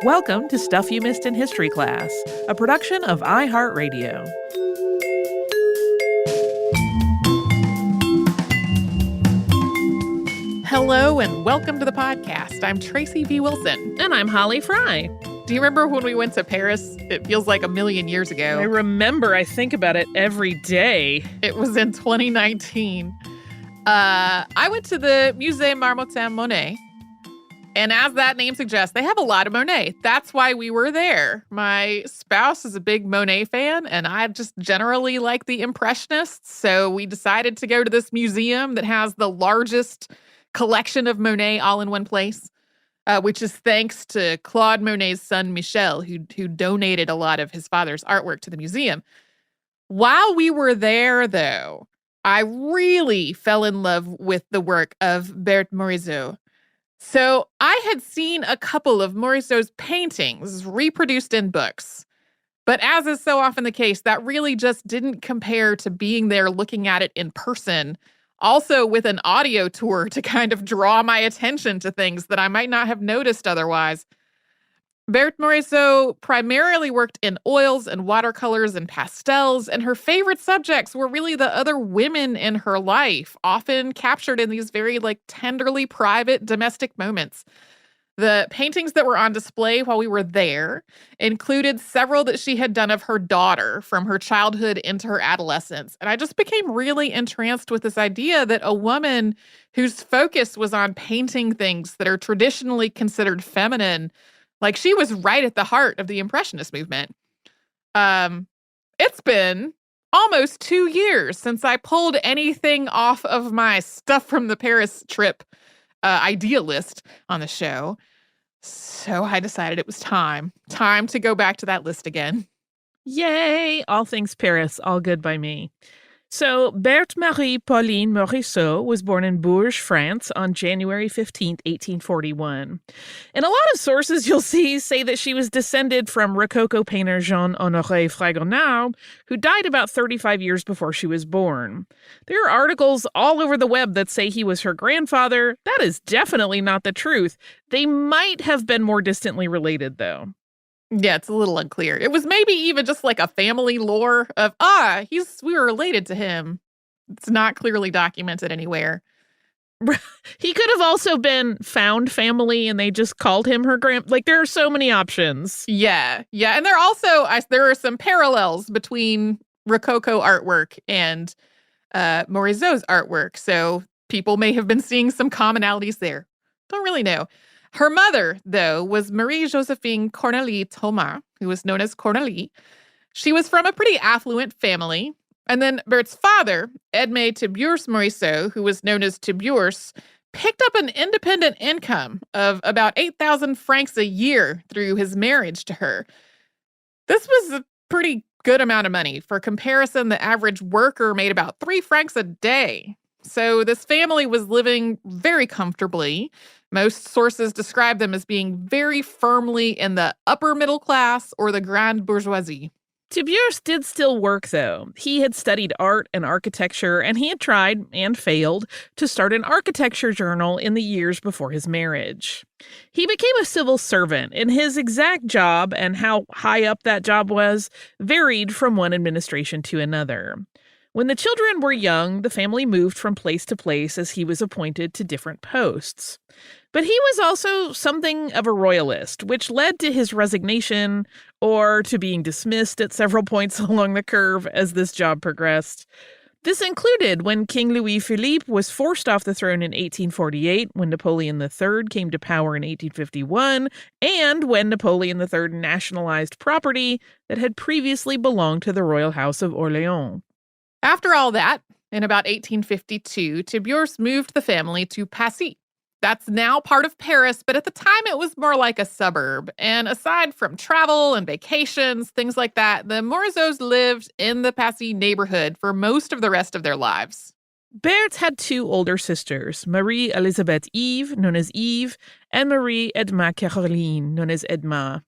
Welcome to Stuff You Missed in History Class, a production of iHeartRadio. Hello and welcome to the podcast. I'm Tracy V. Wilson. And I'm Holly Fry. Do you remember when we went to Paris? It feels like a million years ago. I remember. I think about it every day. It was in 2019. I went to the Musée Marmottan Monet. And as that name suggests, they have a lot of Monet. That's why we were there. My spouse is a big Monet fan, and I just generally like the Impressionists. So we decided to go to this museum that has the largest collection of Monet all in one place, which is thanks to Claude Monet's son, Michel, who donated a lot of his father's artwork to the museum. While we were there, though, I really fell in love with the work of Berthe Morisot. So I had seen a couple of Morisot's paintings reproduced in books. But as is so often the case, that really just didn't compare to being there looking at it in person, also with an audio tour to kind of draw my attention to things that I might not have noticed otherwise. Berthe Morisot primarily worked in oils and watercolors and pastels, and her favorite subjects were really the other women in her life, often captured in these very tenderly private domestic moments. The paintings that were on display while we were there included several that she had done of her daughter from her childhood into her adolescence. And I just became really entranced with this idea that a woman whose focus was on painting things that are traditionally considered feminine, she was right at the heart of the Impressionist movement. It's been almost 2 years since I pulled anything off of my stuff from the Paris trip idea list on the show. So I decided it was time to go back to that list again. Yay! All things Paris, all good by me. So, Berthe Marie Pauline Morisot was born in Bourges, France on January 15th, 1841. And a lot of sources you'll see say that she was descended from Rococo painter Jean-Honoré Fragonard, who died about 35 years before she was born. There are articles all over the web that say he was her grandfather. That is definitely not the truth. They might have been more distantly related, though. Yeah, it's a little unclear. It was maybe even just a family lore of, we were related to him. It's not clearly documented anywhere. He could have also been found family and they just called him her there are so many options. Yeah. And there are some parallels between Rococo artwork and Morisot's artwork. So people may have been seeing some commonalities there. Don't really know. Her mother, though, was Marie-Joséphine Cornélie Thomas, who was known as Cornélie. She was from a pretty affluent family. And then Berthe's father, Edmé Tiburce Morisot, who was known as Tiburce, picked up an independent income of about 8,000 francs a year through his marriage to her. This was a pretty good amount of money. For comparison, the average worker made about 3 francs a day. So this family was living very comfortably. Most sources describe them as being very firmly in the upper middle class or the grande bourgeoisie. Tiburce did still work, though. He had studied art and architecture, and he had tried, and failed, to start an architecture journal in the years before his marriage. He became a civil servant, and his exact job and how high up that job was varied from one administration to another. When the children were young, the family moved from place to place as he was appointed to different posts. But he was also something of a royalist, which led to his resignation or to being dismissed at several points along the curve as this job progressed. This included when King Louis-Philippe was forced off the throne in 1848, when Napoleon III came to power in 1851, and when Napoleon III nationalized property that had previously belonged to the royal house of Orléans. After all that, in about 1852, Tiburce moved the family to Passy. That's now part of Paris, but at the time it was more like a suburb. And aside from travel and vacations, things like that, the Morisots lived in the Passy neighborhood for most of the rest of their lives. Berthe had 2 older sisters, Marie-Elisabeth Eve, known as Eve, and Marie-Edma Caroline, known as Edma.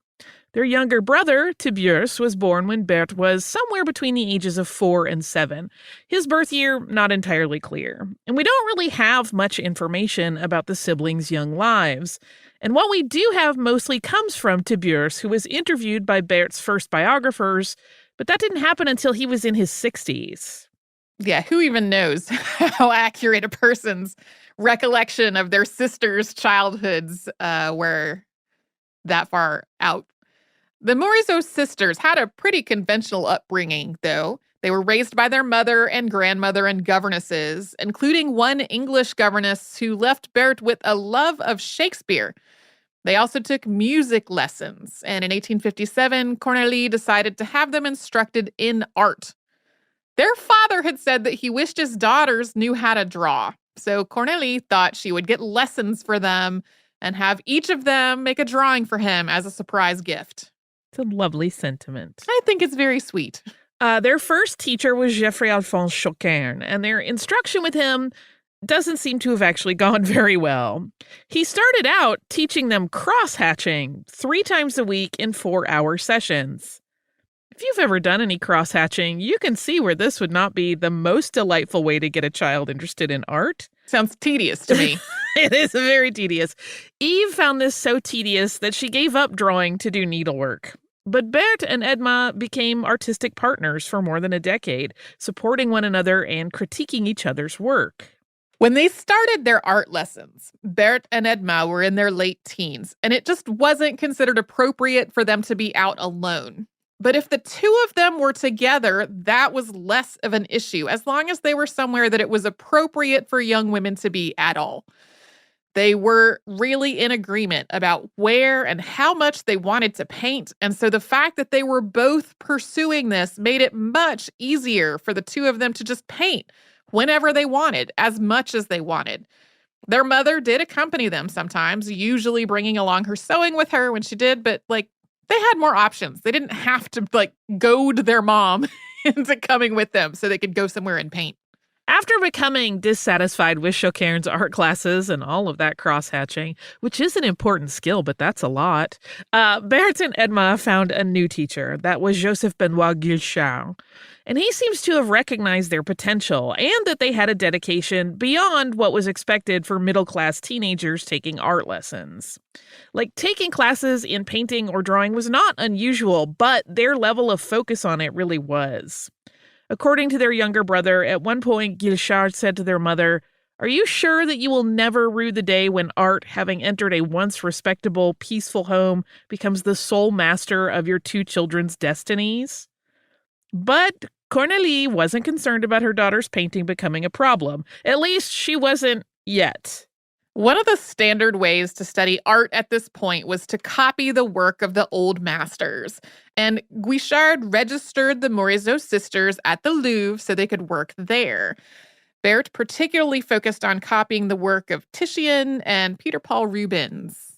Their younger brother, Tiburce, was born when Berthe was somewhere between the ages of 4 and 7. His birth year, not entirely clear. And we don't really have much information about the siblings' young lives. And what we do have mostly comes from Tiburce, who was interviewed by Berthe's first biographers, but that didn't happen until he was in his 60s. Yeah, who even knows how accurate a person's recollection of their sisters' childhoods were that far out. The Morisot sisters had a pretty conventional upbringing, though. They were raised by their mother and grandmother and governesses, including one English governess who left Berthe with a love of Shakespeare. They also took music lessons, and in 1857, Cornélie decided to have them instructed in art. Their father had said that he wished his daughters knew how to draw, so Cornélie thought she would get lessons for them and have each of them make a drawing for him as a surprise gift. It's a lovely sentiment. I think it's very sweet. Their first teacher was Geoffrey-Alphonse Chaucairne, and their instruction with him doesn't seem to have actually gone very well. He started out teaching them cross-hatching 3 times a week in 4-hour sessions. If you've ever done any cross-hatching, you can see where this would not be the most delightful way to get a child interested in art. Sounds tedious to me. It is very tedious. Eve found this so tedious that she gave up drawing to do needlework. But Berthe and Edma became artistic partners for more than a decade, supporting one another and critiquing each other's work. When they started their art lessons, Berthe and Edma were in their late teens, and it just wasn't considered appropriate for them to be out alone. But if the two of them were together, that was less of an issue, as long as they were somewhere that it was appropriate for young women to be at all. They were really in agreement about where and how much they wanted to paint, and so the fact that they were both pursuing this made it much easier for the two of them to just paint whenever they wanted, as much as they wanted. Their mother did accompany them sometimes, usually bringing along her sewing with her when she did, but they had more options. They didn't have to goad their mom into coming with them so they could go somewhere and paint. After becoming dissatisfied with Chaucairne's art classes and all of that cross-hatching, which is an important skill, but that's a lot, Berthe and Edma found a new teacher. That was Joseph Benoit Guichard. And he seems to have recognized their potential and that they had a dedication beyond what was expected for middle-class teenagers taking art lessons. Taking classes in painting or drawing was not unusual, but their level of focus on it really was. According to their younger brother, at one point, Guichard said to their mother, "Are you sure that you will never rue the day when art, having entered a once respectable, peaceful home, becomes the sole master of your 2 children's destinies?" But Cornélie wasn't concerned about her daughter's painting becoming a problem. At least she wasn't yet. One of the standard ways to study art at this point was to copy the work of the old masters. And Guichard registered the Morisot sisters at the Louvre so they could work there. Berthe particularly focused on copying the work of Titian and Peter Paul Rubens.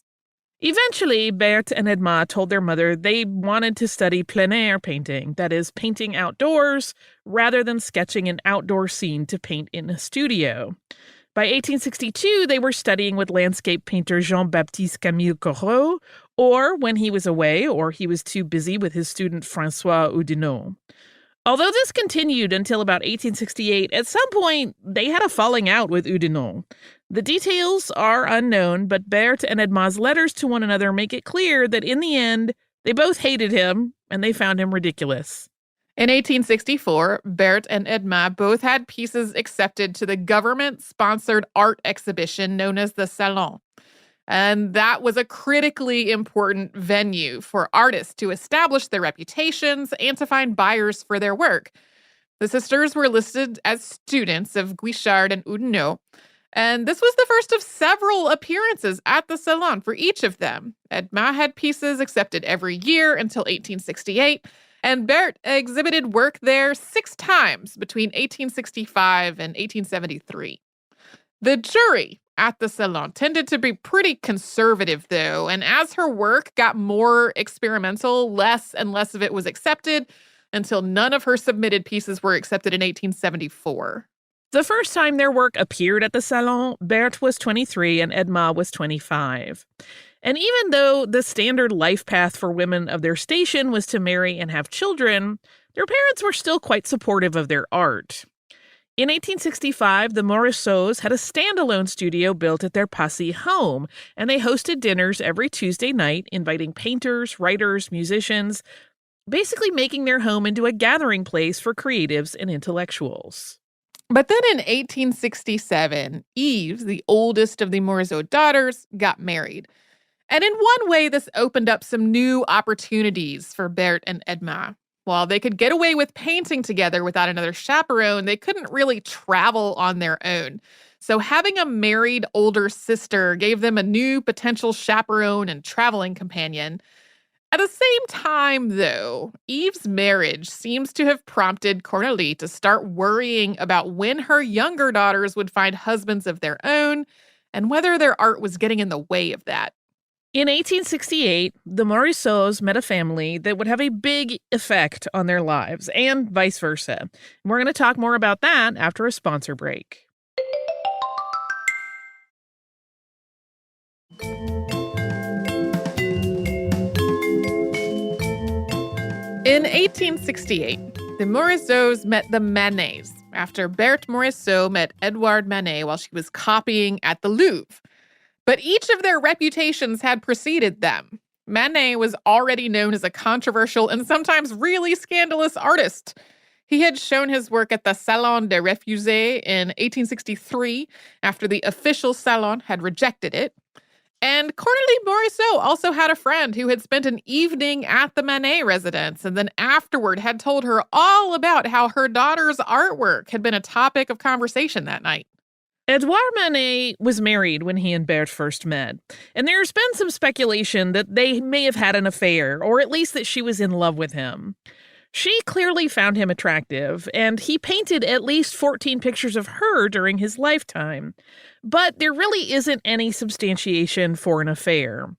Eventually, Berthe and Edma told their mother they wanted to study plein air painting, that is, painting outdoors, rather than sketching an outdoor scene to paint in a studio. By 1862, they were studying with landscape painter Jean-Baptiste Camille Corot, or when he was away or he was too busy with his student François Oudinot. Although this continued until about 1868, at some point, they had a falling out with Oudinot. The details are unknown, but Berthe and Edma's letters to one another make it clear that in the end, they both hated him and they found him ridiculous. In 1864, Berthe and Edma both had pieces accepted to the government-sponsored art exhibition known as the Salon. And that was a critically important venue for artists to establish their reputations and to find buyers for their work. The sisters were listed as students of Guichard and Oudinot, and this was the first of several appearances at the Salon for each of them. Edma had pieces accepted every year until 1868, and Berthe exhibited work there 6 times between 1865 and 1873. The jury at the Salon tended to be pretty conservative, though, and as her work got more experimental, less and less of it was accepted until none of her submitted pieces were accepted in 1874. The first time their work appeared at the Salon, Berthe was 23 and Edma was 25. And even though the standard life path for women of their station was to marry and have children, their parents were still quite supportive of their art. In 1865, the Morisots had a standalone studio built at their Passy home, and they hosted dinners every Tuesday night, inviting painters, writers, musicians, basically making their home into a gathering place for creatives and intellectuals. But then in 1867, Eve, the oldest of the Morisot daughters, got married. And in one way, this opened up some new opportunities for Berthe and Edma. While they could get away with painting together without another chaperone, they couldn't really travel on their own. So having a married older sister gave them a new potential chaperone and traveling companion. At the same time, though, Eve's marriage seems to have prompted Cornélie to start worrying about when her younger daughters would find husbands of their own and whether their art was getting in the way of that. In 1868, the Morisots met a family that would have a big effect on their lives, and vice versa. We're going to talk more about that after a sponsor break. In 1868, the Morisots met the Manets after Berthe Morisot met Edouard Manet while she was copying at the Louvre. But each of their reputations had preceded them. Manet was already known as a controversial and sometimes really scandalous artist. He had shown his work at the Salon des Refusés in 1863 after the official salon had rejected it. And Cornélie Morisot also had a friend who had spent an evening at the Manet residence and then afterward had told her all about how her daughter's artwork had been a topic of conversation that night. Edouard Manet was married when he and Berthe first met, and there's been some speculation that they may have had an affair, or at least that she was in love with him. She clearly found him attractive, and he painted at least 14 pictures of her during his lifetime. But there really isn't any substantiation for an affair.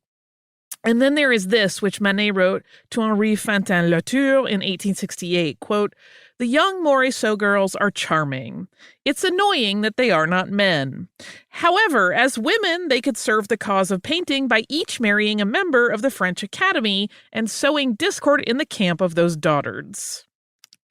And then there is this, which Manet wrote to Henri Fantin-Latour in 1868, quote, "The young Morisot girls are charming. It's annoying that they are not men. However, as women, they could serve the cause of painting by each marrying a member of the French Academy and sowing discord in the camp of those dotards."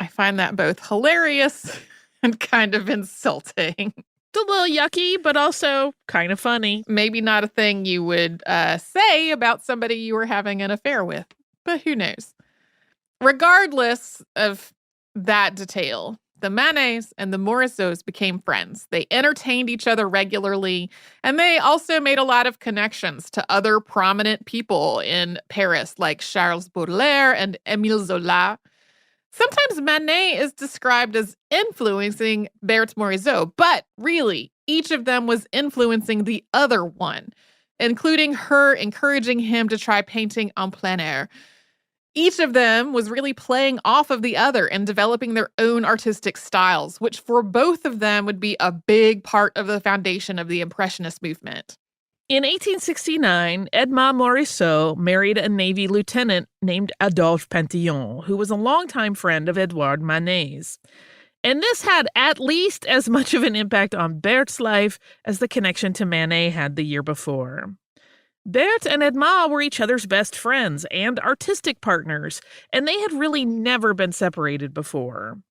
I find that both hilarious and kind of insulting. It's a little yucky, but also kind of funny. Maybe not a thing you would say about somebody you were having an affair with, but who knows? Regardless of that detail, the Manets and the Morisots became friends. They entertained each other regularly, and they also made a lot of connections to other prominent people in Paris, like Charles Baudelaire and Émile Zola. Sometimes Manet is described as influencing Berthe Morisot, but really, each of them was influencing the other one, including her encouraging him to try painting en plein air. Each of them was really playing off of the other and developing their own artistic styles, which for both of them would be a big part of the foundation of the Impressionist movement. In 1869, Edma Morisot married a Navy lieutenant named Adolphe Pantillon, who was a longtime friend of Edouard Manet's. And this had at least as much of an impact on Berthe's life as the connection to Manet had the year before. Berthe and Edma were each other's best friends and artistic partners, and they had really never been separated before.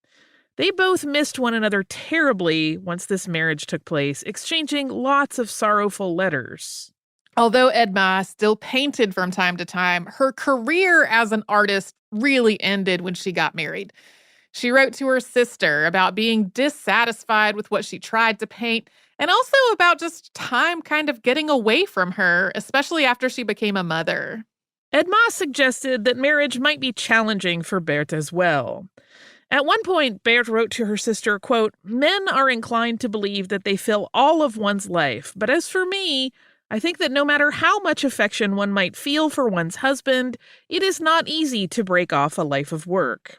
They both missed one another terribly once this marriage took place, exchanging lots of sorrowful letters. Although Edma still painted from time to time, her career as an artist really ended when she got married. She wrote to her sister about being dissatisfied with what she tried to paint, and also about just time kind of getting away from her, especially after she became a mother. Edma suggested that marriage might be challenging for Berthe as well. At one point, Berthe wrote to her sister, quote, "Men are inclined to believe that they fill all of one's life, but as for me, I think that no matter how much affection one might feel for one's husband, it is not easy to break off a life of work.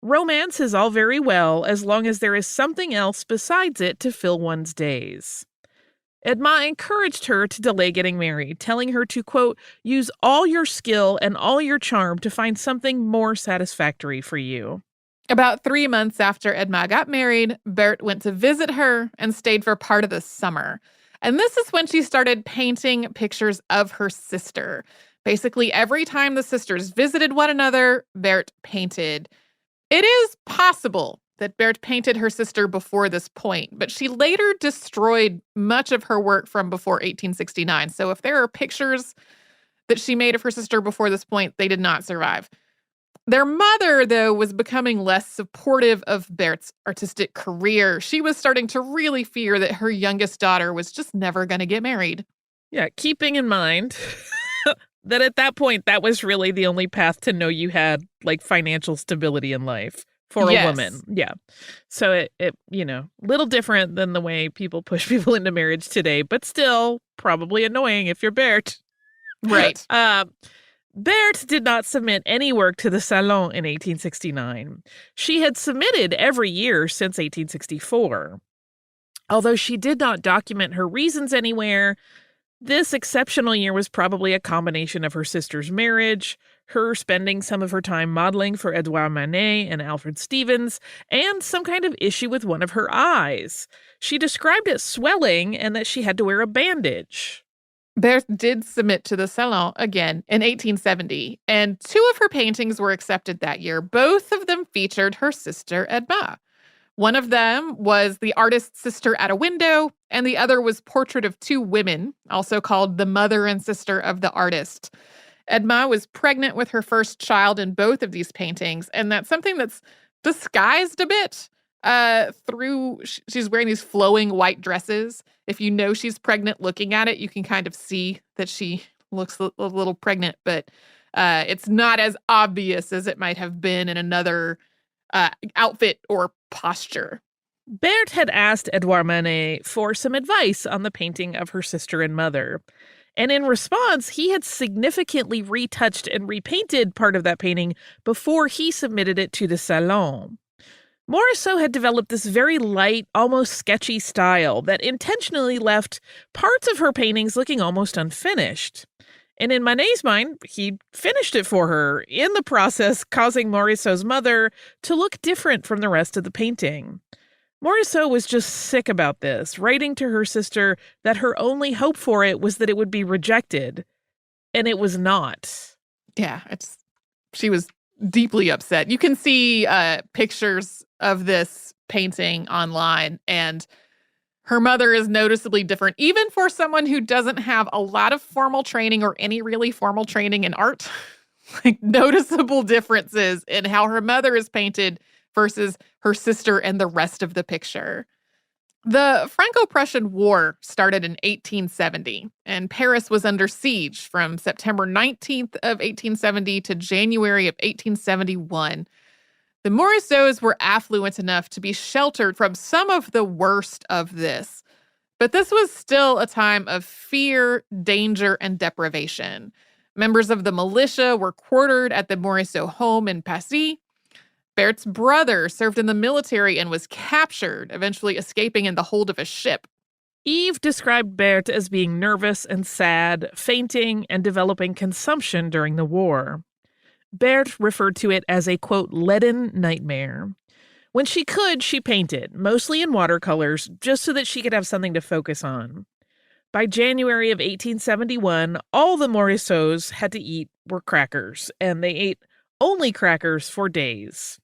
Romance is all very well as long as there is something else besides it to fill one's days." Edma encouraged her to delay getting married, telling her to, quote, "use all your skill and all your charm to find something more satisfactory for you." About 3 months after Edma got married, Berthe went to visit her and stayed for part of the summer. And this is when she started painting pictures of her sister. Basically, every time the sisters visited one another, Berthe painted. It is possible that Berthe painted her sister before this point, but she later destroyed much of her work from before 1869. So if there are pictures that she made of her sister before this point, they did not survive. Their mother, though, was becoming less supportive of Berthe's artistic career. She was starting to really fear that her youngest daughter was just never going to get married. Yeah, keeping in mind that at that point, that was really the only path to know you had like financial stability in life for a woman. Yeah. So it little different than the way people push people into marriage today, but still probably annoying if you're Berthe. Right. Berthe did not submit any work to the Salon in 1869. She had submitted every year since 1864. Although she did not document her reasons anywhere, this exceptional year was probably a combination of her sister's marriage, her spending some of her time modeling for Edouard Manet and Alfred Stevens, and some kind of issue with one of her eyes. She described it swelling and that she had to wear a bandage. Berthe did submit to the Salon again in 1870, and 2 of her paintings were accepted that year. Both of them featured her sister Edma. One of them was The Artist's Sister at a Window, and the other was Portrait of 2 Women, also called The Mother and Sister of the Artist. Edma was pregnant with her first child in both of these paintings, and that's something that's disguised a bit she's wearing these flowing white dresses. If you know she's pregnant looking at it, you can kind of see that she looks a little pregnant, but it's not as obvious as it might have been in another outfit or posture. Berthe had asked Edouard Manet for some advice on the painting of her sister and mother. And in response, he had significantly retouched and repainted part of that painting before he submitted it to the Salon. Morisot had developed this very light, almost sketchy style that intentionally left parts of her paintings looking almost unfinished. And in Manet's mind, he finished it for her, in the process causing Morisot's mother to look different from the rest of the painting. Morisot was just sick about this, writing to her sister that her only hope for it was that it would be rejected. And it was not. Yeah, she was deeply upset. You can see pictures of this painting online, and her mother is noticeably different, even for someone who doesn't have a lot of formal training or any really formal training in art. Like, noticeable differences in how her mother is painted versus her sister and the rest of the picture. The Franco-Prussian War started in 1870, and Paris was under siege from September 19th of 1870 to January of 1871. The Morisots were affluent enough to be sheltered from some of the worst of this. But this was still a time of fear, danger, and deprivation. Members of the militia were quartered at the Morisot home in Passy. Berthe's brother served in the military and was captured, eventually escaping in the hold of a ship. Yves described Berthe as being nervous and sad, fainting, and developing consumption during the war. Berthe referred to it as a, quote, leaden nightmare. When she could, she painted, mostly in watercolors, just so that she could have something to focus on. By January of 1871, all the Morisots had to eat were crackers, and they ate only crackers for days.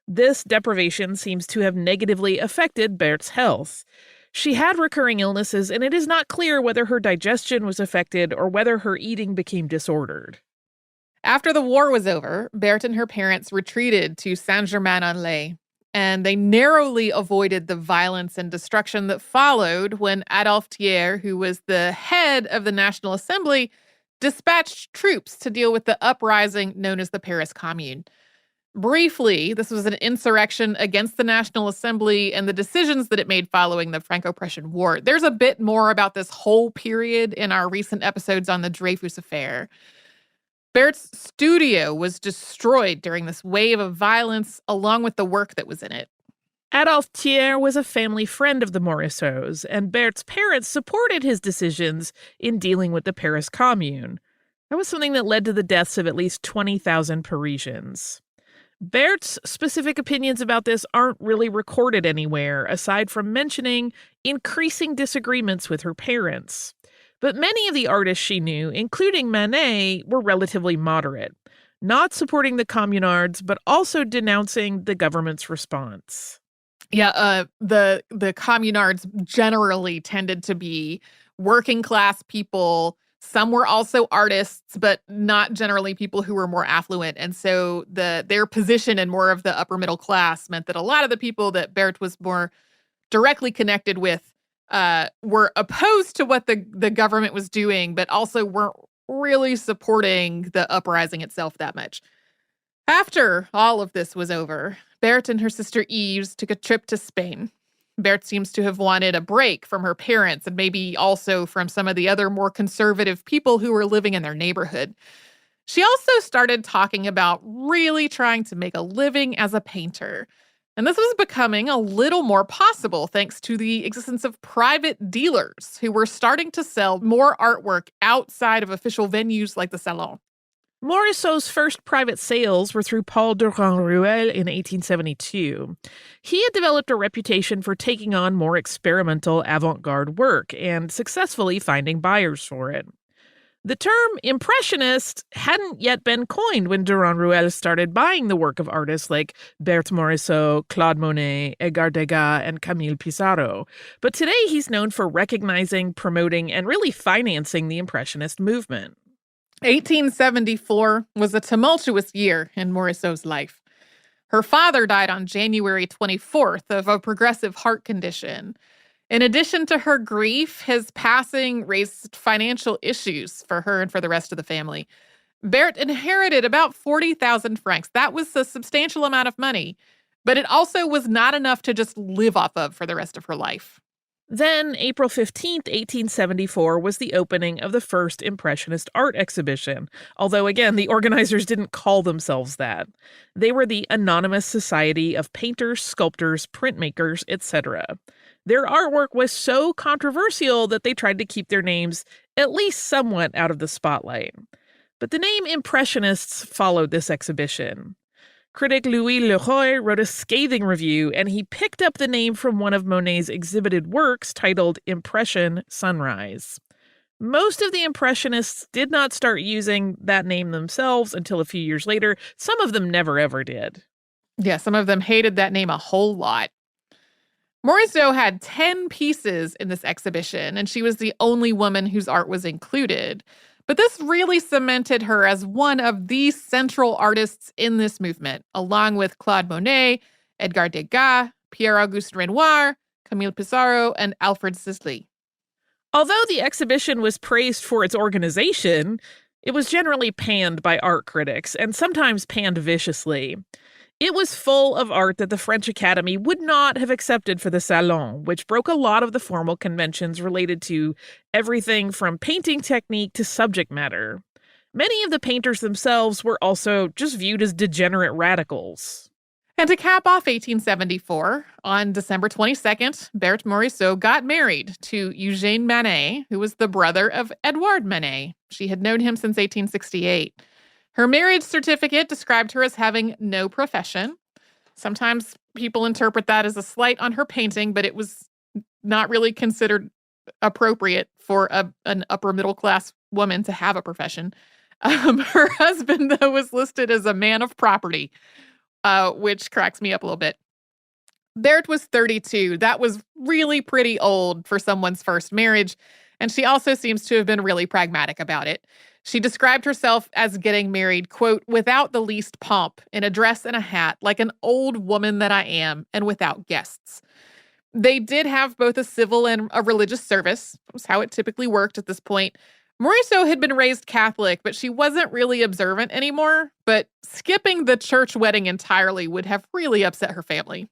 This deprivation seems to have negatively affected Berthe's health. She had recurring illnesses, and it is not clear whether her digestion was affected or whether her eating became disordered. After the war was over, Berthe and her parents retreated to Saint-Germain-en-Laye, and they narrowly avoided the violence and destruction that followed when Adolphe Thiers, who was the head of the National Assembly, dispatched troops to deal with the uprising known as the Paris Commune. Briefly, this was an insurrection against the National Assembly and the decisions that it made following the Franco-Prussian War. There's a bit more about this whole period in our recent episodes on the Dreyfus Affair. Berthe's studio was destroyed during this wave of violence, along with the work that was in it. Adolphe Thiers was a family friend of the Morisots, and Berthe's parents supported his decisions in dealing with the Paris Commune. That was something that led to the deaths of at least 20,000 Parisians. Berthe's specific opinions about this aren't really recorded anywhere, aside from mentioning increasing disagreements with her parents. But many of the artists she knew, including Manet, were relatively moderate. not supporting the communards, but also denouncing the government's response. Yeah, the communards generally tended to be working class people. Some were also artists, but not generally people who were more affluent. And so their position in more of the upper middle class meant that a lot of the people that Berthe was more directly connected with were opposed to what the government was doing, but also weren't really supporting the uprising itself that much. After all of this was over, Berthe and her sister Yves took a trip to Spain. Berthe seems to have wanted a break from her parents and maybe also from some of the other more conservative people who were living in their neighborhood. She also started talking about really trying to make a living as a painter. And this was becoming a little more possible thanks to the existence of private dealers who were starting to sell more artwork outside of official venues like the Salon. Morisot's first private sales were through Paul Durand-Ruel in 1872. He had developed a reputation for taking on more experimental avant-garde work and successfully finding buyers for it. The term Impressionist hadn't yet been coined when Durand-Ruel started buying the work of artists like Berthe Morisot, Claude Monet, Edgar Degas, and Camille Pissarro. But today he's known for recognizing, promoting, and really financing the Impressionist movement. 1874 was a tumultuous year in Morisot's life. Her father died on January 24th of a progressive heart condition. In addition to her grief, his passing raised financial issues for her and for the rest of the family. Berthe inherited about 40,000 francs. That was a substantial amount of money, but it also was not enough to just live off of for the rest of her life. Then, April 15th, 1874, was the opening of the first Impressionist art exhibition, although, again, the organizers didn't call themselves that. They were the Anonymous Society of Painters, Sculptors, Printmakers, etc. Their artwork was so controversial that they tried to keep their names at least somewhat out of the spotlight. But the name Impressionists followed this exhibition. Critic Louis Leroy wrote a scathing review, and he picked up the name from one of Monet's exhibited works titled Impression Sunrise. Most of the Impressionists did not start using that name themselves until a few years later. Some of them never ever did. Yeah, some of them hated that name a whole lot. Morisot had 10 pieces in this exhibition, and she was the only woman whose art was included. But this really cemented her as one of the central artists in this movement, along with Claude Monet, Edgar Degas, Pierre-Auguste Renoir, Camille Pissarro, and Alfred Sisley. Although the exhibition was praised for its organization, it was generally panned by art critics, and sometimes panned viciously. It was full of art that the French Academy would not have accepted for the Salon, which broke a lot of the formal conventions related to everything from painting technique to subject matter. Many of the painters themselves were also just viewed as degenerate radicals. And to cap off 1874, on December 22nd, Berthe Morisot got married to Eugène Manet, who was the brother of Edouard Manet. She had known him since 1868. Her marriage certificate described her as having no profession. Sometimes people interpret that as a slight on her painting, but it was not really considered appropriate for an upper middle class woman to have a profession. Her husband, though, was listed as a man of property, which cracks me up a little bit. Berthe was 32. That was really pretty old for someone's first marriage, and she also seems to have been really pragmatic about it. She described herself as getting married, quote, without the least pomp, in a dress and a hat, like an old woman that I am, and without guests. They did have both a civil and a religious service. That was how it typically worked at this point. Morisot had been raised Catholic, but she wasn't really observant anymore. But skipping the church wedding entirely would have really upset her family.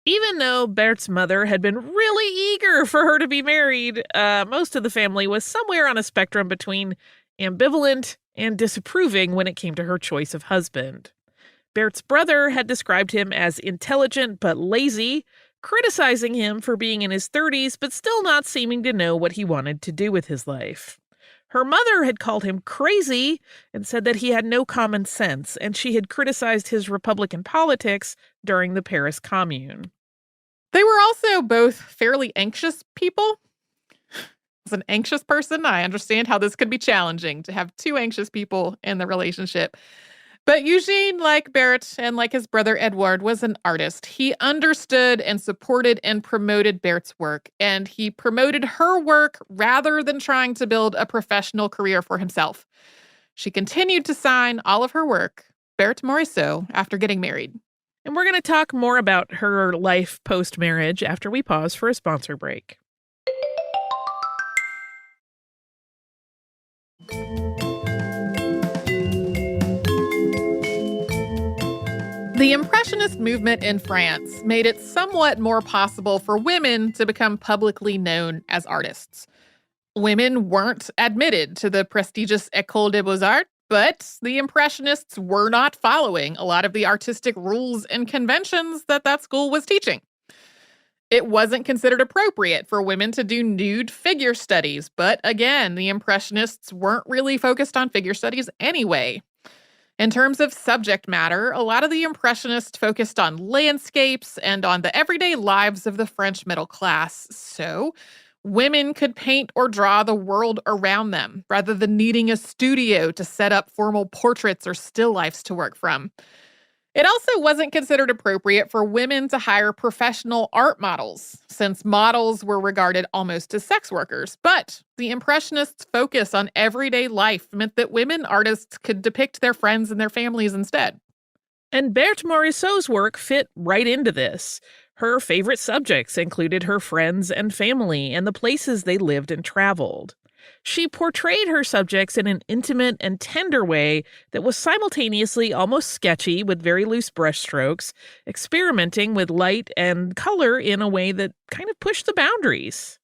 Even though Berthe's mother had been really eager for her to be married, most of the family was somewhere on a spectrum between ambivalent and disapproving when it came to her choice of husband. Berthe's brother had described him as intelligent but lazy, criticizing him for being in his 30s but still not seeming to know what he wanted to do with his life. Her mother had called him crazy and said that he had no common sense, and she had criticized his Republican politics during the Paris Commune. They were also both fairly anxious people. As an anxious person, I understand how this could be challenging to have two anxious people in the relationship. But Eugene, like Berthe and like his brother Edouard, was an artist. He understood and supported and promoted Berthe's work, and he promoted her work rather than trying to build a professional career for himself. She continued to sign all of her work, Berthe Morisot, after getting married. And we're going to talk more about her life post-marriage after we pause for a sponsor break. The Impressionist movement in France made it somewhat more possible for women to become publicly known as artists. Women weren't admitted to the prestigious École des Beaux-Arts, but the Impressionists were not following a lot of the artistic rules and conventions that school was teaching. It wasn't considered appropriate for women to do nude figure studies, but again, the Impressionists weren't really focused on figure studies anyway. In terms of subject matter, a lot of the Impressionists focused on landscapes and on the everyday lives of the French middle class, so women could paint or draw the world around them, rather than needing a studio to set up formal portraits or still lifes to work from. It also wasn't considered appropriate for women to hire professional art models, since models were regarded almost as sex workers. But the Impressionists' focus on everyday life meant that women artists could depict their friends and their families instead. And Berthe Morisot's work fit right into this. Her favorite subjects included her friends and family and the places they lived and traveled. She portrayed her subjects in an intimate and tender way that was simultaneously almost sketchy with very loose brushstrokes, experimenting with light and color in a way that kind of pushed the boundaries.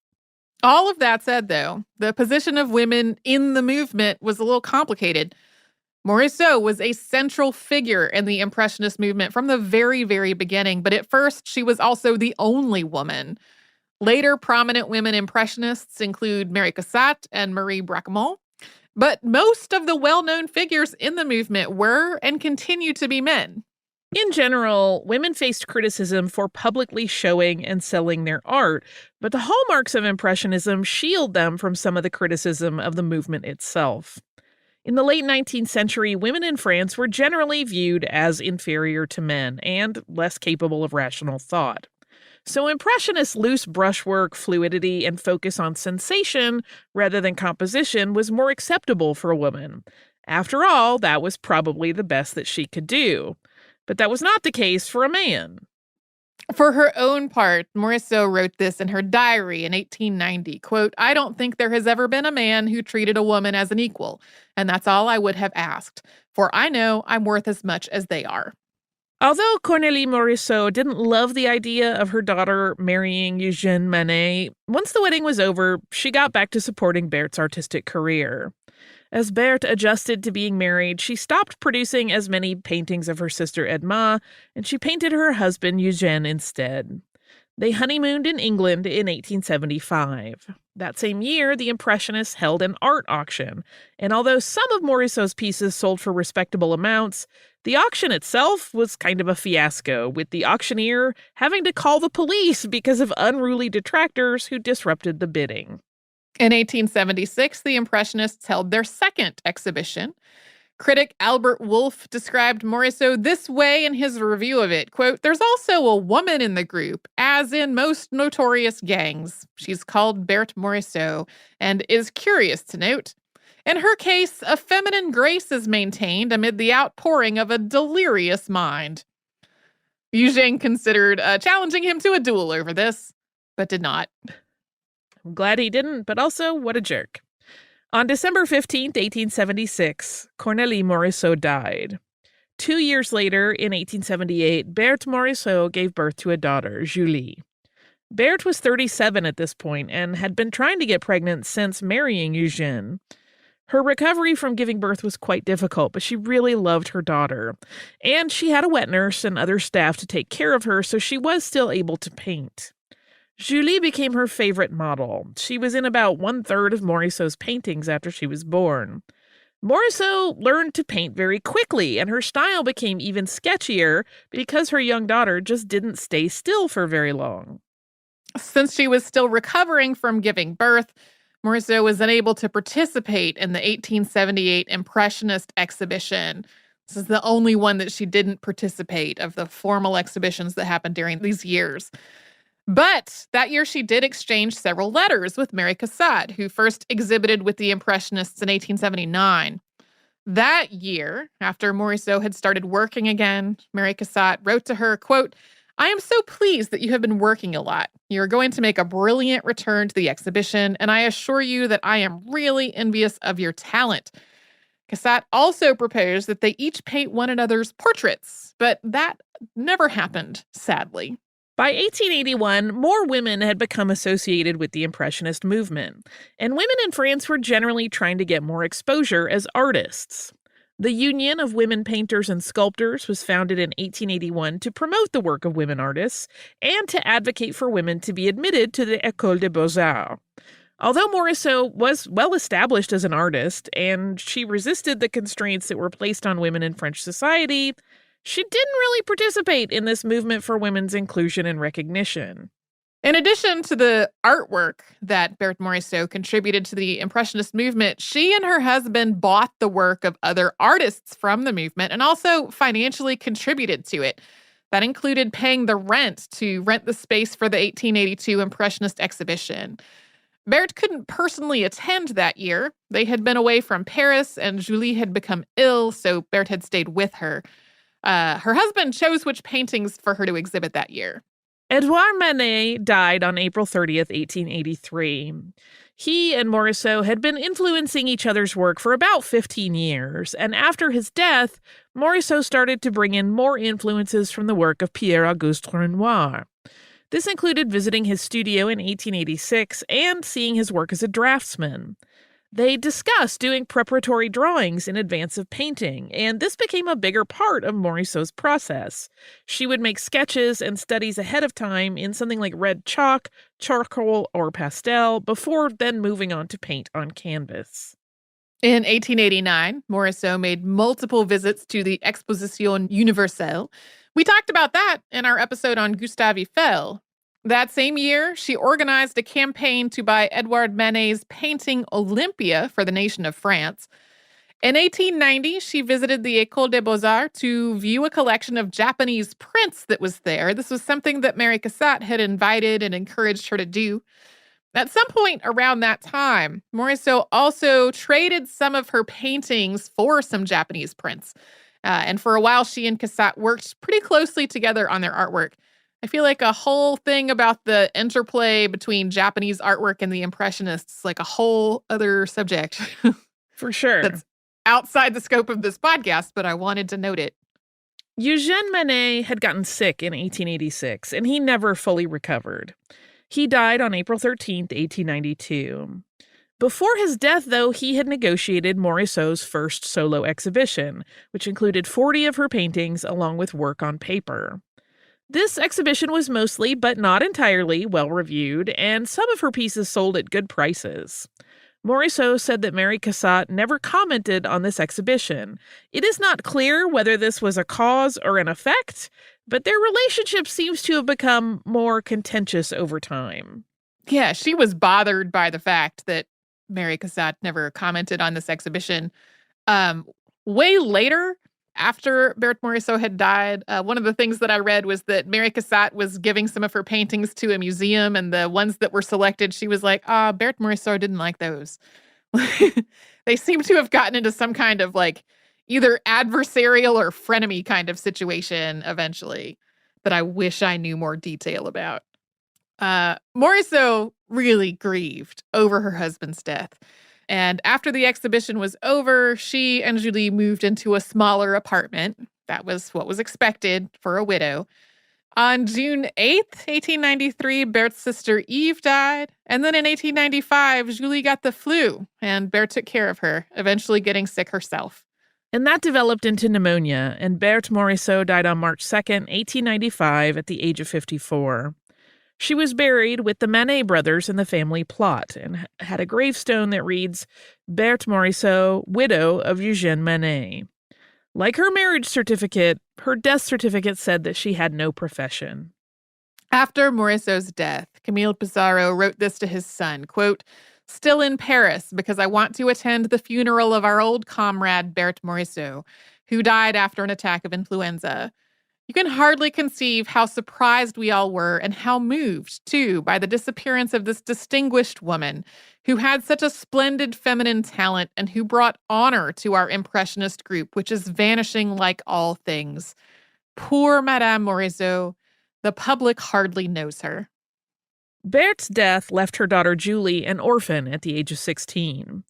All of that said, though, the position of women in the movement was a little complicated. Morisot was a central figure in the Impressionist movement from the very, very beginning, but at first she was also the only woman. Later, prominent women Impressionists include Mary Cassatt and Marie Bracquemont, but most of the well-known figures in the movement were and continue to be men. In general, women faced criticism for publicly showing and selling their art, but the hallmarks of Impressionism shield them from some of the criticism of the movement itself. In the late 19th century, women in France were generally viewed as inferior to men and less capable of rational thought. So Impressionist loose brushwork, fluidity, and focus on sensation rather than composition was more acceptable for a woman. After all, that was probably the best that she could do. But that was not the case for a man. For her own part, Morisot wrote this in her diary in 1890, quote, "I don't think there has ever been a man who treated a woman as an equal, and that's all I would have asked, for I know I'm worth as much as they are." Although Cornélie Morisot didn't love the idea of her daughter marrying Eugène Manet, once the wedding was over, she got back to supporting Berthe's artistic career. As Berthe adjusted to being married, she stopped producing as many paintings of her sister Edma, and she painted her husband Eugène instead. They honeymooned in England in 1875. That same year, the Impressionists held an art auction, and although some of Morisot's pieces sold for respectable amounts, the auction itself was kind of a fiasco, with the auctioneer having to call the police because of unruly detractors who disrupted the bidding. In 1876, the Impressionists held their second exhibition. Critic Albert Wolff described Morisot this way in his review of it, quote, "There's also a woman in the group, as in most notorious gangs. She's called Berthe Morisot, and is curious to note. In her case, a feminine grace is maintained amid the outpouring of a delirious mind." Eugène considered challenging him to a duel over this, but did not. I'm glad he didn't, but also, what a jerk. On December 15th, 1876, Cornélie Morisot died. 2 years later, in 1878, Berthe Morisot gave birth to a daughter, Julie. Berthe was 37 at this point and had been trying to get pregnant since marrying Eugène. Her recovery from giving birth was quite difficult, but she really loved her daughter. And she had a wet nurse and other staff to take care of her, so she was still able to paint. Julie became her favorite model. She was in about 1/3 of Morisot's paintings after she was born. Morisot learned to paint very quickly, and her style became even sketchier because her young daughter just didn't stay still for very long. Since she was still recovering from giving birth, Morisot was unable to participate in the 1878 Impressionist exhibition. This is the only one that she didn't participate of the formal exhibitions that happened during these years. But that year she did exchange several letters with Mary Cassatt, who first exhibited with the Impressionists in 1879. That year, after Morisot had started working again, Mary Cassatt wrote to her, quote, "I am so pleased that you have been working a lot. You are going to make a brilliant return to the exhibition, and I assure you that I am really envious of your talent." Cassatt also proposed that they each paint one another's portraits, but that never happened, sadly. By 1881, more women had become associated with the Impressionist movement, and women in France were generally trying to get more exposure as artists. The Union of Women Painters and Sculptors was founded in 1881 to promote the work of women artists and to advocate for women to be admitted to the École des Beaux-Arts. Although Morisot was well established as an artist and she resisted the constraints that were placed on women in French society, she didn't really participate in this movement for women's inclusion and recognition. In addition to the artwork that Berthe Morisot contributed to the Impressionist movement, she and her husband bought the work of other artists from the movement and also financially contributed to it. That included paying the rent to rent the space for the 1882 Impressionist exhibition. Berthe couldn't personally attend that year. They had been away from Paris and Julie had become ill, so Berthe had stayed with her. Her husband chose which paintings for her to exhibit that year. Edouard Manet died on April 30th, 1883. He and Morisot had been influencing each other's work for about 15 years, and after his death, Morisot started to bring in more influences from the work of Pierre-Auguste Renoir. This included visiting his studio in 1886 and seeing his work as a draftsman. They discussed doing preparatory drawings in advance of painting, and this became a bigger part of Morisot's process. She would make sketches and studies ahead of time in something like red chalk, charcoal, or pastel, before then moving on to paint on canvas. In 1889, Morisot made multiple visits to the Exposition Universelle. We talked about that in our episode on Gustave Eiffel. That same year, she organized a campaign to buy Edouard Manet's painting Olympia for the nation of France. In 1890, she visited the École des Beaux-Arts to view a collection of Japanese prints that was there. This was something that Mary Cassatt had invited and encouraged her to do. At some point around that time, Morisot also traded some of her paintings for some Japanese prints. And for a while, she and Cassatt worked pretty closely together on their artwork. I feel like a whole thing about the interplay between Japanese artwork and the Impressionists, like a whole other subject. For sure. That's outside the scope of this podcast, but I wanted to note it. Eugène Manet had gotten sick in 1886, and he never fully recovered. He died on April 13th, 1892. Before his death, though, he had negotiated Morisot's first solo exhibition, which included 40 of her paintings along with work on paper. This exhibition was mostly, but not entirely, well-reviewed, and some of her pieces sold at good prices. Morisot said that Mary Cassatt never commented on this exhibition. It is not clear whether this was a cause or an effect, but their relationship seems to have become more contentious over time. Yeah, she was bothered by the fact that Mary Cassatt never commented on this exhibition. Way later, after Berthe Morisot had died, one of the things that I read was that Mary Cassatt was giving some of her paintings to a museum, and the ones that were selected, she was like, Berthe Morisot didn't like those. They seem to have gotten into some kind of like either adversarial or frenemy kind of situation eventually that I wish I knew more detail about. Morisot really grieved over her husband's death. And after the exhibition was over, she and Julie moved into a smaller apartment. That was what was expected for a widow. On June 8th, 1893, Berthe's sister Eve died. And then in 1895, Julie got the flu, and Berthe took care of her, eventually getting sick herself. And that developed into pneumonia, and Berthe Morisot died on March 2nd, 1895, at the age of 54. She was buried with the Manet brothers in the family plot and had a gravestone that reads, Berthe Morisot, widow of Eugène Manet. Like her marriage certificate, her death certificate said that she had no profession. After Morisot's death, Camille Pissarro wrote this to his son, quote, "Still in Paris because I want to attend the funeral of our old comrade Berthe Morisot. who died after an attack of influenza. You can hardly conceive how surprised we all were and how moved, too, by the disappearance of this distinguished woman who had such a splendid feminine talent and who brought honor to our Impressionist group, which is vanishing like all things. Poor Madame Morisot. The public hardly knows her. Berthe's death left her daughter Julie an orphan at the age of 16.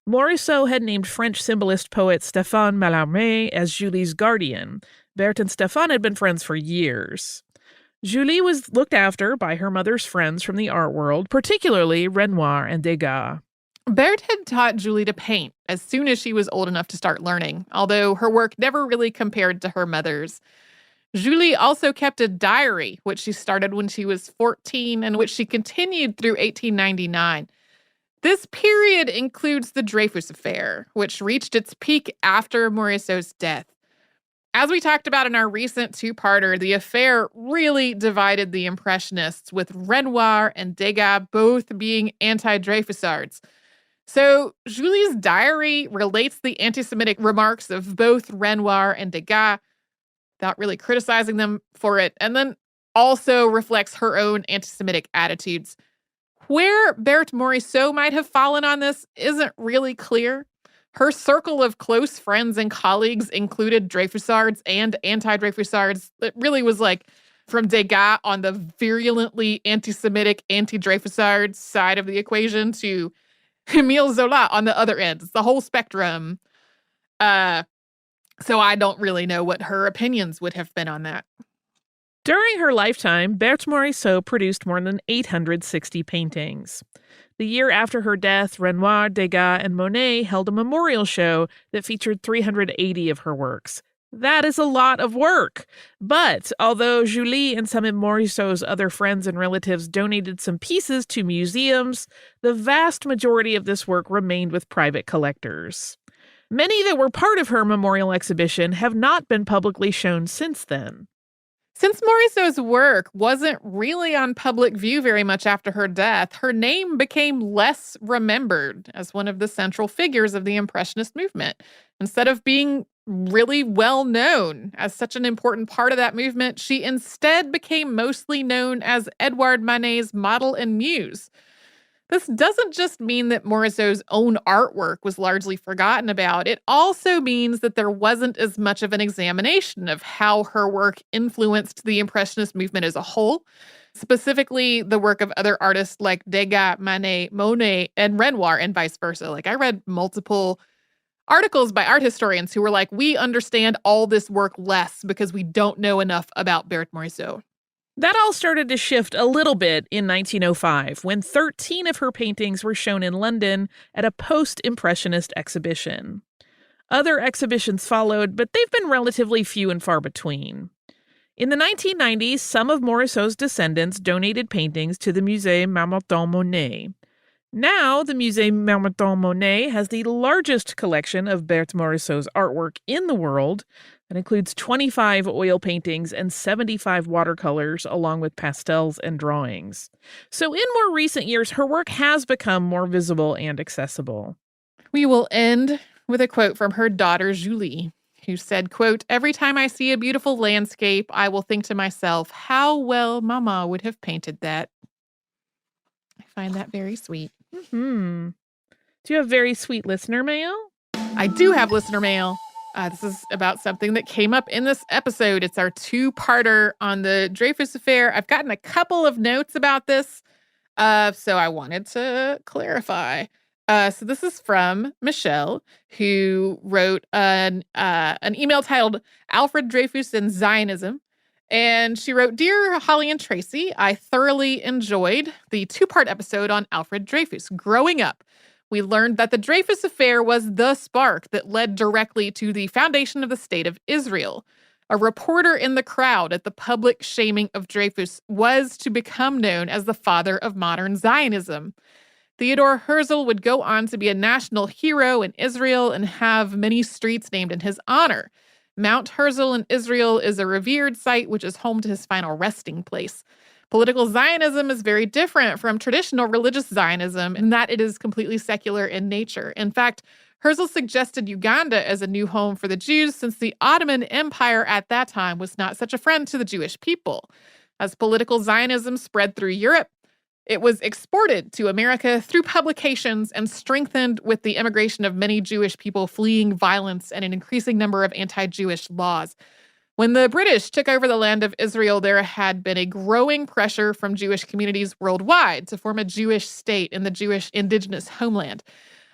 Morisot had named French symbolist poet Stéphane Mallarmé as Julie's guardian. Berthe and Stéphane had been friends for years. Julie was looked after by her mother's friends from the art world, particularly Renoir and Degas. Berthe had taught Julie to paint as soon as she was old enough to start learning, although her work never really compared to her mother's. Julie also kept a diary, which she started when she was 14 and which she continued through 1899. This period includes the Dreyfus Affair, which reached its peak after Morisot's death. As we talked about in our recent two-parter, the affair really divided the Impressionists, with Renoir and Degas both being anti-Dreyfusards. So Julie's diary relates the anti-Semitic remarks of both Renoir and Degas, without really criticizing them for it, and then also reflects her own anti-Semitic attitudes. Where Berthe Morisot might have fallen on this isn't really clear. Her circle of close friends and colleagues included Dreyfusards and anti-Dreyfusards. It really was like from Degas on the virulently anti-Semitic, anti-Dreyfusard side of the equation to Émile Zola on the other end. It's the whole spectrum. So I don't really know what her opinions would have been on that. During her lifetime, Berthe Morisot produced more than 860 paintings. The year after her death, Renoir, Degas, and Monet held a memorial show that featured 380 of her works. That is a lot of work. But although Julie and some of Morisot's other friends and relatives donated some pieces to museums, the vast majority of this work remained with private collectors. Many that were part of her memorial exhibition have not been publicly shown since then. Since Morisot's work wasn't really on public view very much after her death, her name became less remembered as one of the central figures of the Impressionist movement. Instead of being really well known as such an important part of that movement, she instead became mostly known as Edouard Manet's model and muse. This doesn't just mean that Morisot's own artwork was largely forgotten about. It also means that there wasn't as much of an examination of how her work influenced the Impressionist movement as a whole, specifically the work of other artists like Degas, Manet, Monet, and Renoir, and vice versa. Like, I read multiple articles by art historians who were like, we understand all this work less because we don't know enough about Berthe Morisot. That all started to shift a little bit in 1905, when 13 of her paintings were shown in London at a post-Impressionist exhibition. Other exhibitions followed, but they've been relatively few and far between. In the 1990s, some of Morisot's descendants donated paintings to the Musée Marmottan-Monet. Now, the Musée Marmottan-Monet has the largest collection of Berthe Morisot's artwork in the world. It includes 25 oil paintings and 75 watercolors, along with pastels and drawings. So in more recent years, her work has become more visible and accessible. We will end with a quote from her daughter, Julie, who said, quote, "Every time I see a beautiful landscape, I will think to myself, how well Mama would have painted that." I find that very sweet. Do you have very sweet listener mail? I do have listener mail. This is about something that came up in this episode. It's our two-parter on the Dreyfus Affair. I've gotten a couple of notes about this, so I wanted to clarify. So this is from Michelle, who wrote an email titled Alfred Dreyfus and Zionism. And she wrote, "Dear Holly and Tracy, I thoroughly enjoyed the two-part episode on Alfred Dreyfus. Growing up, we learned that the Dreyfus Affair was the spark that led directly to the foundation of the State of Israel. A reporter in the crowd at the public shaming of Dreyfus was to become known as the father of modern Zionism. Theodor Herzl would go on to be a national hero in Israel and have many streets named in his honor. Mount Herzl in Israel is a revered site which is home to his final resting place. Political Zionism is very different from traditional religious Zionism in that it is completely secular in nature. In fact, Herzl suggested Uganda as a new home for the Jews since the Ottoman Empire at that time was not such a friend to the Jewish people. As political Zionism spread through Europe, it was exported to America through publications and strengthened with the immigration of many Jewish people fleeing violence and an increasing number of anti-Jewish laws. When the British took over the land of Israel, there had been a growing pressure from Jewish communities worldwide to form a Jewish state in the Jewish indigenous homeland.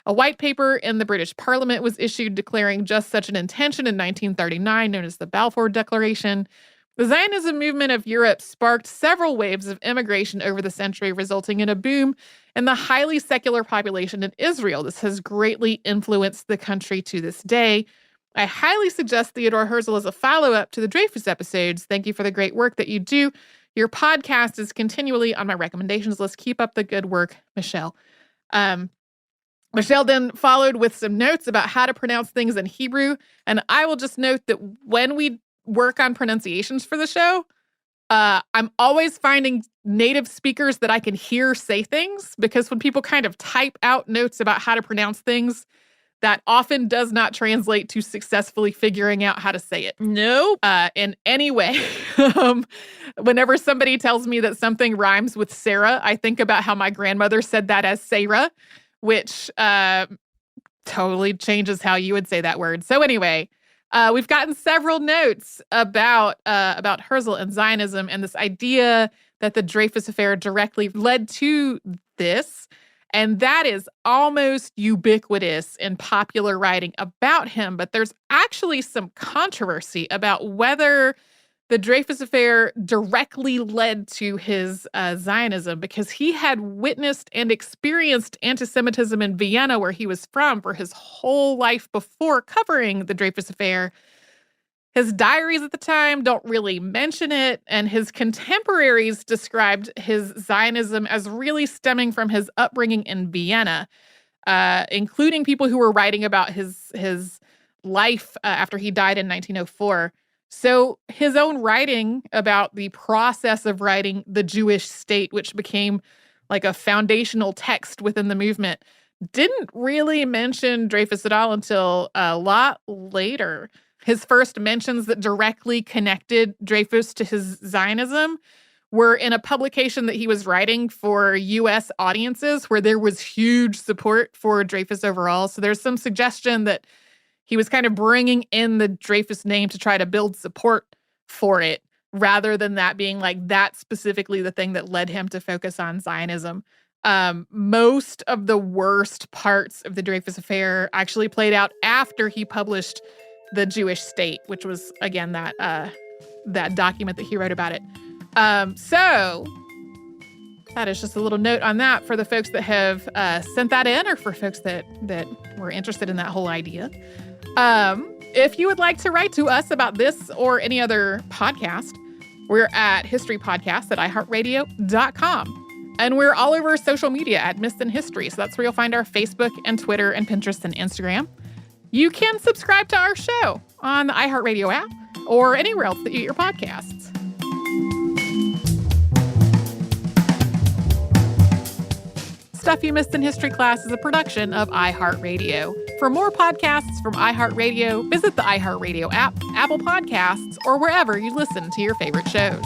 A white paper in the British Parliament was issued declaring just such an intention in 1939, known as the Balfour Declaration. The Zionism movement of Europe sparked several waves of immigration over the century, resulting in a boom in the highly secular population in Israel. This has greatly influenced the country to this day. I highly suggest Theodore Herzl as a follow-up to the Dreyfus episodes. Thank you for the great work that you do. Your podcast is continually on my recommendations list. Keep up the good work, Michelle. Michelle then followed with some notes about how to pronounce things in Hebrew. And I will just note that when we work on pronunciations for the show, I'm always finding native speakers that I can hear say things, because when people kind of type out notes about how to pronounce things, that often does not translate to successfully figuring out how to say it. Nope. In any way. Whenever somebody tells me that something rhymes with Sarah, I think about how my grandmother said that as Sarah, which totally changes how you would say that word. So anyway, we've gotten several notes about Herzl and Zionism and this idea that the Dreyfus Affair directly led to this. And that is almost ubiquitous in popular writing about him. But there's actually some controversy about whether the Dreyfus Affair directly led to his Zionism, because he had witnessed and experienced anti-Semitism in Vienna, where he was from, for his whole life before covering the Dreyfus Affair. His diaries at the time don't really mention it, and his contemporaries described his Zionism as really stemming from his upbringing in Vienna, including people who were writing about his life after he died in 1904. So his own writing about the process of writing the Jewish state, which became like a foundational text within the movement, didn't really mention Dreyfus at all until a lot later. His first mentions that directly connected Dreyfus to his Zionism were in a publication that he was writing for U.S. audiences, where there was huge support for Dreyfus overall. So there's some suggestion that he was kind of bringing in the Dreyfus name to try to build support for it, rather than that being like that specifically the thing that led him to focus on Zionism. Most of the worst parts of the Dreyfus Affair actually played out after he published The Jewish State, which was, again, that document that he wrote about it. So that is just a little note on that for the folks that have sent that in, or for folks that were interested in that whole idea. If you would like to write to us about this or any other podcast, we're at historypodcast@iHeartRadio.com. And we're all over social media at Missed in History. So that's where you'll find our Facebook and Twitter and Pinterest and Instagram. You can subscribe to our show on the iHeartRadio app or anywhere else that you get your podcasts. Stuff You Missed in History Class is a production of iHeartRadio. For more podcasts from iHeartRadio, visit the iHeartRadio app, Apple Podcasts, or wherever you listen to your favorite shows.